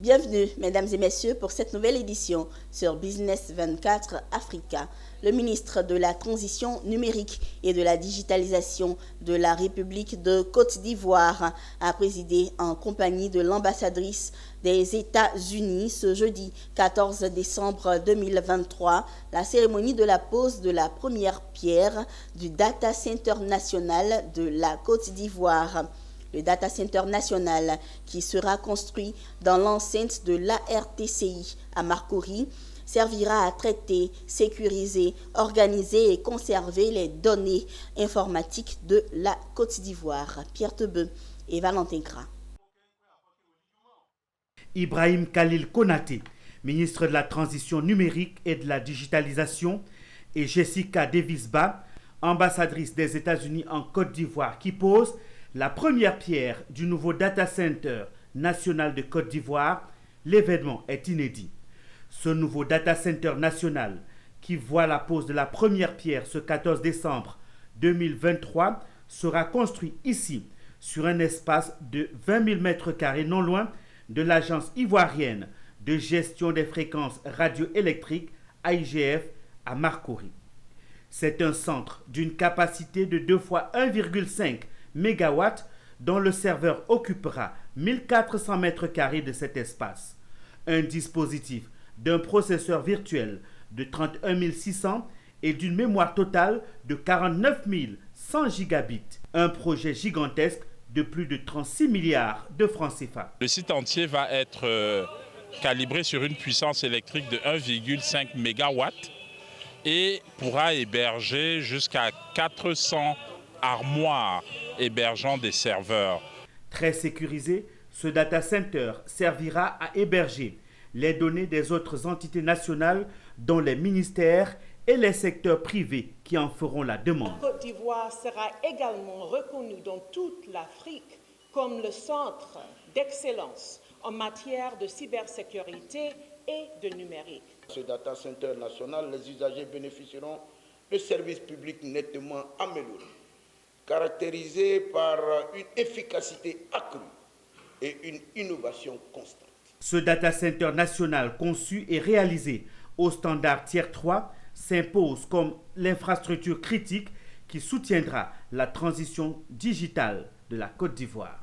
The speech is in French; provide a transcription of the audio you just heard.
Bienvenue, mesdames et messieurs, pour cette nouvelle édition sur Business 24 Africa. Le ministre de la Transition numérique et de la digitalisation de la République de Côte d'Ivoire a présidé en compagnie de l'ambassadrice des États-Unis ce jeudi 14 décembre 2023 la cérémonie de la pose de la première pierre du Data Center national de la Côte d'Ivoire. Le Data Center national, qui sera construit dans l'enceinte de l'ARTCI à Marcory, servira à traiter, sécuriser, organiser et conserver les données informatiques de la Côte d'Ivoire. Pierre Tebeu et Valentin Gras. Ibrahim Khalil Konaté, ministre de la Transition numérique et de la digitalisation, et Jessica Davis-Ba, ambassadrice des États-Unis en Côte d'Ivoire, qui pose la première pierre du nouveau Data Center national de Côte d'Ivoire. L'événement est inédit. Ce nouveau Data Center national, qui voit la pose de la première pierre ce 14 décembre 2023, sera construit ici, sur un espace de 20 000 m² non loin de l'agence ivoirienne de gestion des fréquences radioélectriques AIGF à Marcory. C'est un centre d'une capacité de 2 fois 1,5 MW dont le serveur occupera 1400 m² de cet espace. Un dispositif d'un processeur virtuel de 31 600 et d'une mémoire totale de 49 100 gigabits. Un projet gigantesque de plus de 36 milliards de francs CFA. Le site entier va être calibré sur une puissance électrique de 1,5 MW et pourra héberger jusqu'à 400 armoires hébergeant des serveurs. Très sécurisé, ce data center servira à héberger les données des autres entités nationales, dont les ministères et les secteurs privés qui en feront la demande. La Côte d'Ivoire sera également reconnue dans toute l'Afrique comme le centre d'excellence en matière de cybersécurité et de numérique. Ce data center national, les usagers bénéficieront de services publics nettement améliorés, caractérisé par une efficacité accrue et une innovation constante. Ce data center national conçu et réalisé au standard Tier 3 s'impose comme l'infrastructure critique qui soutiendra la transition digitale de la Côte d'Ivoire.